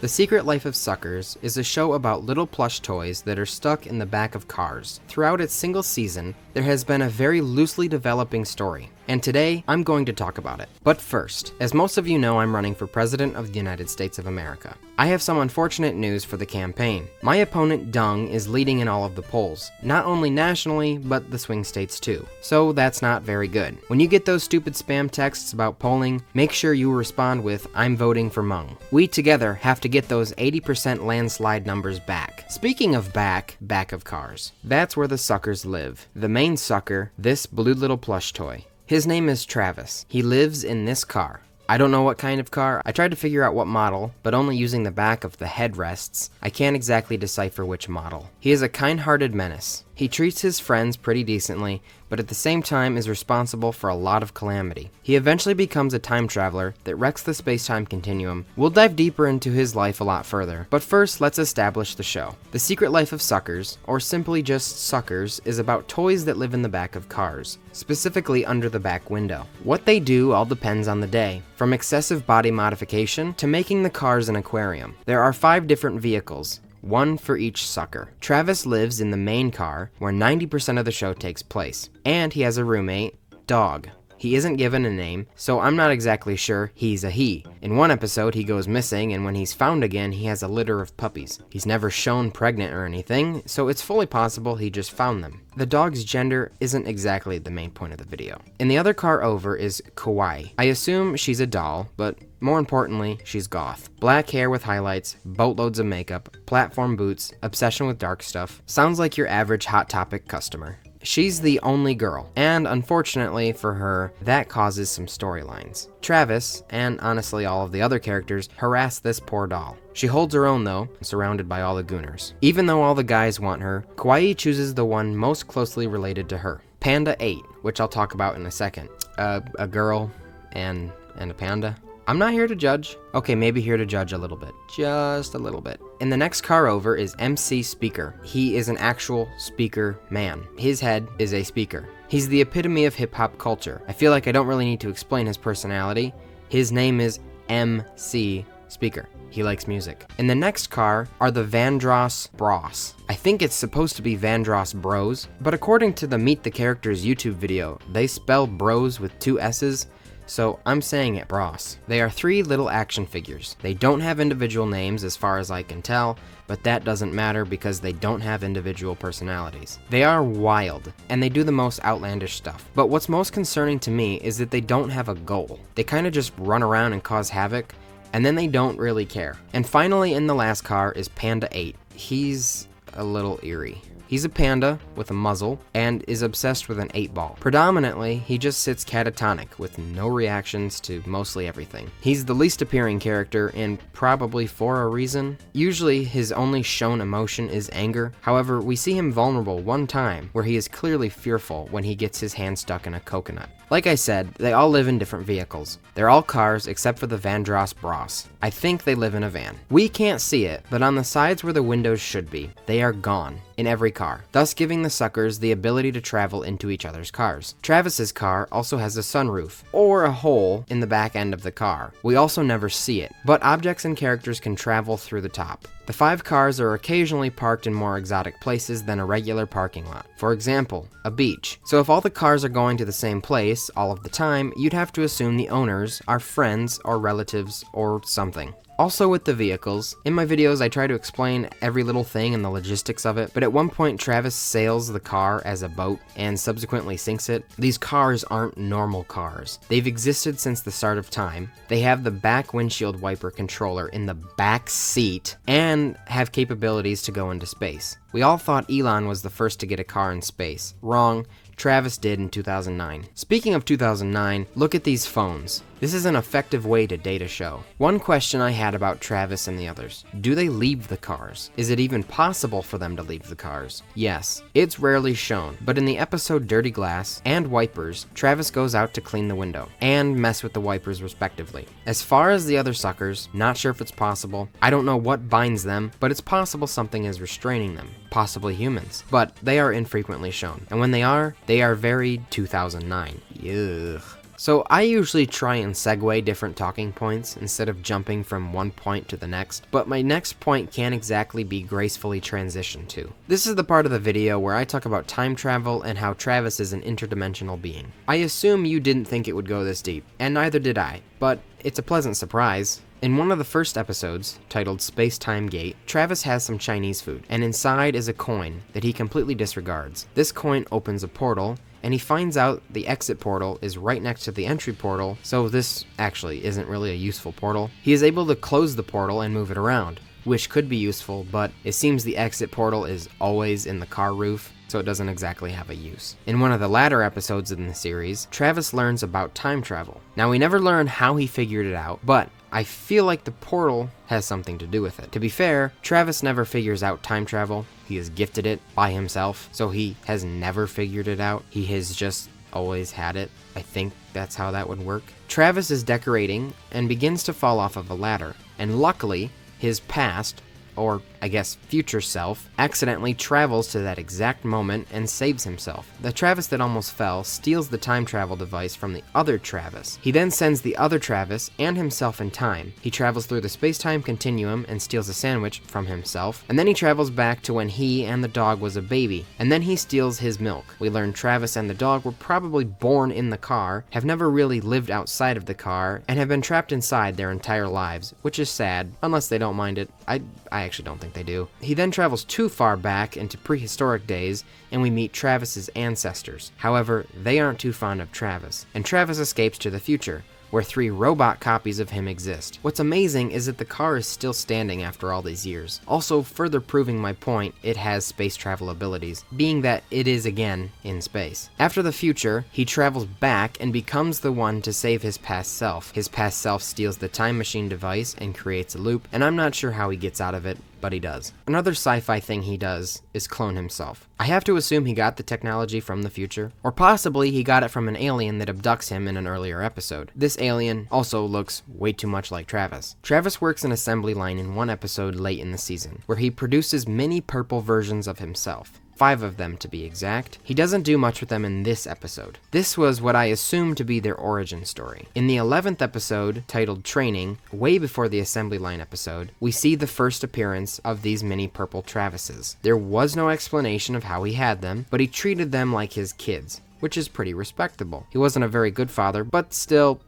The Secret Life of Suckers is a show about little plush toys that are stuck in the back of cars. Throughout its single season, there has been a very loosely developing story, and today I'm going to talk about it. But first, as most of you know, I'm running for President of the United States of America. I have some unfortunate news for the campaign. My opponent, Dung, is leading in all of the polls, not only nationally, but the swing states too. So that's not very good. When you get those stupid spam texts about polling, make sure you respond with, "I'm voting for Mung." We together have to get those 80% landslide numbers back. Speaking of back of cars, that's where the suckers live. The main sucker, this blue little plush toy. His name is Travis. He lives in this car. I don't know what kind of car. I tried to figure out what model, but only using the back of the headrests, I can't exactly decipher which model. He is a kind-hearted menace. He treats his friends pretty decently, but at the same time is responsible for a lot of calamity. He eventually becomes a time traveler that wrecks the space-time continuum. We'll dive deeper into his life a lot further, but first let's establish the show. The Secret Life of Suckers, or simply just Suckers, is about toys that live in the back of cars, specifically under the back window. What they do all depends on the day, from excessive body modification to making the cars an aquarium. There are 5 different vehicles, one for each sucker. Travis lives in the main car, where 90% of the show takes place, and he has a roommate, Dog. He isn't given a name, so I'm not exactly sure he's a he. In one episode, he goes missing, and when he's found again, he has a litter of puppies. He's never shown pregnant or anything, so it's fully possible he just found them. The dog's gender isn't exactly the main point of the video. In the other car over is Kawaii. I assume she's a doll, but more importantly, she's goth. Black hair with highlights, boatloads of makeup, platform boots, obsession with dark stuff. Sounds like your average Hot Topic customer. She's the only girl, and unfortunately for her, that causes some storylines. Travis, and honestly all of the other characters, harass this poor doll. She holds her own though, surrounded by all the gooners. Even though all the guys want her, Kawaii chooses the one most closely related to her, Panda 8, which I'll talk about in a second. A girl and a panda. I'm not here to judge. Okay, maybe here to judge a little bit. Just a little bit. In the next car over is MC Speaker. He is an actual speaker man. His head is a speaker. He's the epitome of hip-hop culture. I feel like I don't really need to explain his personality. His name is MC Speaker. He likes music. In the next car are the Vandross Bros. I think it's supposed to be Vandross Bros, but according to the Meet the Characters YouTube video, they spell bros with 2 S's, so I'm saying it Bros. They are 3 little action figures. They don't have individual names as far as I can tell, but that doesn't matter because they don't have individual personalities. They are wild, and they do the most outlandish stuff. But what's most concerning to me is that they don't have a goal. They kind of just run around and cause havoc, and then they don't really care. And finally in the last car is Panda 8. He's a little eerie. He's a panda with a muzzle and is obsessed with an 8-ball. Predominantly, he just sits catatonic with no reactions to mostly everything. He's the least appearing character and probably for a reason. Usually, his only shown emotion is anger. However, we see him vulnerable one time where he is clearly fearful when he gets his hand stuck in a coconut. Like I said, they all live in different vehicles. They're all cars except for the Vandross Bros. I think they live in a van. We can't see it, but on the sides where the windows should be, they are gone in every car, thus giving the suckers the ability to travel into each other's cars. Travis's car also has a sunroof, or a hole in the back end of the car. We also never see it, but objects and characters can travel through the top. The 5 cars are occasionally parked in more exotic places than a regular parking lot. For example, a beach. So if all the cars are going to the same place all of the time, you'd have to assume the owners are friends or relatives or something. Also with the vehicles, in my videos I try to explain every little thing and the logistics of it, but at one point Travis sails the car as a boat and subsequently sinks it. These cars aren't normal cars. They've existed since the start of time. They have the back windshield wiper controller in the back seat and have capabilities to go into space. We all thought Elon was the first to get a car in space. Wrong. Travis did in 2009. Speaking of 2009, look at these phones. This is an effective way to date a show. One question I had about Travis and the others: do they leave the cars? Is it even possible for them to leave the cars? Yes, it's rarely shown, but in the episode Dirty Glass and Wipers, Travis goes out to clean the window and mess with the wipers respectively. As far as the other suckers, not sure if it's possible. I don't know what binds them, but it's possible something is restraining them. Possibly humans, but they are infrequently shown, and when they are very 2009. Ugh. So I usually try and segue different talking points instead of jumping from one point to the next, but my next point can't exactly be gracefully transitioned to. This is the part of the video where I talk about time travel and how Travis is an interdimensional being. I assume you didn't think it would go this deep, and neither did I, but it's a pleasant surprise. In one of the first episodes, titled Space-Time Gate, Travis has some Chinese food, and inside is a coin that he completely disregards. This coin opens a portal, and he finds out the exit portal is right next to the entry portal, so this actually isn't really a useful portal. He is able to close the portal and move it around, which could be useful, but it seems the exit portal is always in the car roof, so it doesn't exactly have a use. In one of the latter episodes in the series, Travis learns about time travel. Now, we never learn how he figured it out, but I feel like the portal has something to do with it. To be fair, Travis never figures out time travel. He is gifted it by himself, so he has never figured it out. He has just always had it. I think that's how that would work. Travis is decorating and begins to fall off of a ladder, and luckily, his past, or I guess future self, accidentally travels to that exact moment and saves himself. The Travis that almost fell steals the time travel device from the other Travis. He then sends the other Travis and himself in time. He travels through the space-time continuum and steals a sandwich from himself, and then he travels back to when he and the dog was a baby, and then he steals his milk. We learn Travis and the dog were probably born in the car, have never really lived outside of the car, and have been trapped inside their entire lives, which is sad, unless they don't mind it. I actually don't think they do. He then travels too far back into prehistoric days, and we meet Travis's ancestors. However, they aren't too fond of Travis, and Travis escapes to the future, where 3 robot copies of him exist. What's amazing is that the car is still standing after all these years. Also, further proving my point, it has space travel abilities, being that it is again in space. After the future, he travels back and becomes the one to save his past self. His past self steals the time machine device and creates a loop, and I'm not sure how he gets out of it, but he does. Another sci-fi thing he does is clone himself. I have to assume he got the technology from the future, or possibly he got it from an alien that abducts him in an earlier episode. This alien also looks way too much like Travis. Travis works an assembly line in one episode late in the season, where he produces mini purple versions of himself. 5 of them to be exact. He doesn't do much with them in this episode. This was what I assume to be their origin story. In the 11th episode, titled Training, way before the assembly line episode, we see the first appearance of these mini purple Travises. There was no explanation of how he had them, but he treated them like his kids, which is pretty respectable. He wasn't a very good father, but still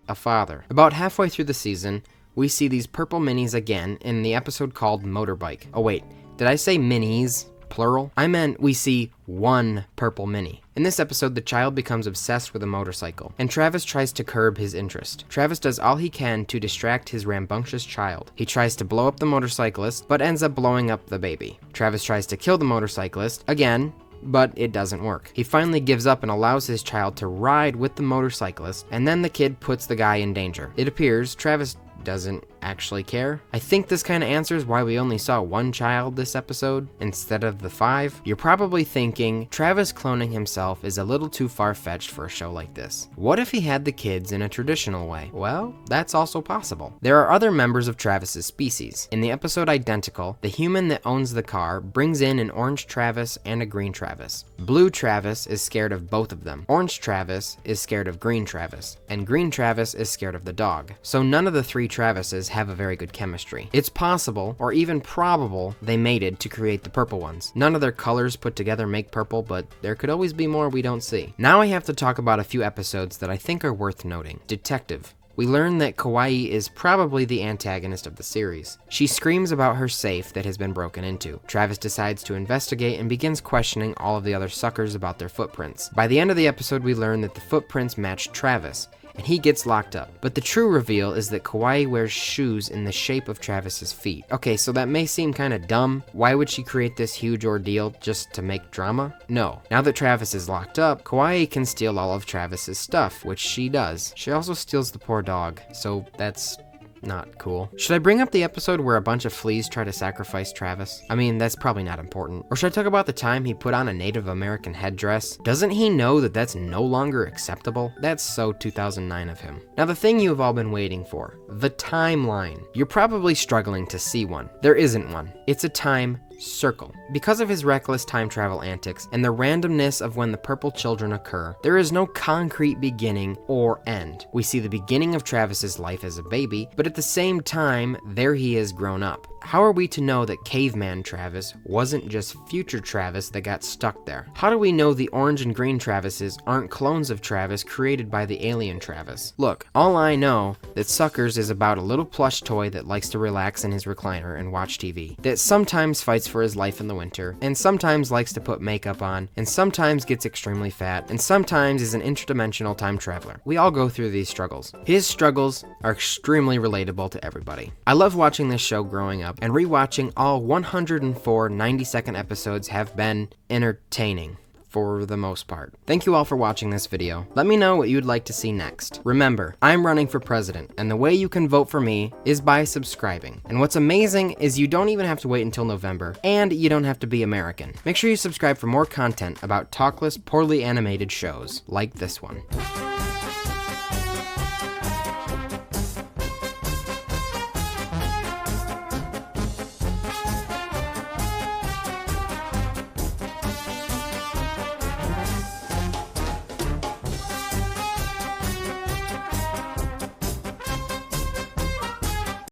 a father. About halfway through the season, we see these purple minis again in the episode called Motorbike. Oh wait, did I say minis? Plural? I meant we see one purple mini. In this episode, the child becomes obsessed with a motorcycle, and Travis tries to curb his interest. Travis does all he can to distract his rambunctious child. He tries to blow up the motorcyclist, but ends up blowing up the baby. Travis tries to kill the motorcyclist, again, but it doesn't work. He finally gives up and allows his child to ride with the motorcyclist, and then the kid puts the guy in danger. It appears Travis doesn't actually care. I think this kind of answers why we only saw one child this episode instead of the 5. You're probably thinking, Travis cloning himself is a little too far-fetched for a show like this. What if he had the kids in a traditional way? Well, that's also possible. There are other members of Travis's species. In the episode Identical, the human that owns the car brings in an orange Travis and a green Travis. Blue Travis is scared of both of them. Orange Travis is scared of green Travis, and green Travis is scared of the dog. So none of the 3 Travises have a very good chemistry. It's possible, or even probable, they mated to create the purple ones. None of their colors put together make purple, but there could always be more we don't see. Now I have to talk about a few episodes that I think are worth noting. Detective. We learn that Kawaii is probably the antagonist of the series. She screams about her safe that has been broken into. Travis decides to investigate and begins questioning all of the other suckers about their footprints. By the end of the episode, we learn that the footprints match Travis, and he gets locked up. But the true reveal is that Kawaii wears shoes in the shape of Travis's feet. Okay, so that may seem kind of dumb. Why would she create this huge ordeal just to make drama? No. Now that Travis is locked up, Kawaii can steal all of Travis's stuff, which she does. She also steals the poor dog, so that's not cool. Should I bring up the episode where a bunch of fleas try to sacrifice Travis? I mean, that's probably not important. Or should I talk about the time he put on a Native American headdress? Doesn't he know that that's no longer acceptable? That's so 2009 of him. Now, the thing you have all been waiting for, the timeline. You're probably struggling to see one. There isn't one. It's a time circle. Because of his reckless time travel antics and the randomness of when the purple children occur, there is no concrete beginning or end. We see the beginning of Travis's life as a baby, but at the same time, there he is grown up. How are we to know that caveman Travis wasn't just future Travis that got stuck there? How do we know the orange and green Travises aren't clones of Travis created by the alien Travis? Look, all I know that Suckers is about a little plush toy that likes to relax in his recliner and watch TV, that sometimes fights for his life in the winter, and sometimes likes to put makeup on, and sometimes gets extremely fat, and sometimes is an interdimensional time traveler. We all go through these struggles. His struggles are extremely relatable to everybody. I love watching this show growing up, and rewatching all 104 90-second episodes have been entertaining. For the most part. Thank you all for watching this video. Let me know what you'd like to see next. Remember, I'm running for president, and the way you can vote for me is by subscribing. And what's amazing is you don't even have to wait until November, and you don't have to be American. Make sure you subscribe for more content about talkless, poorly animated shows, like this one.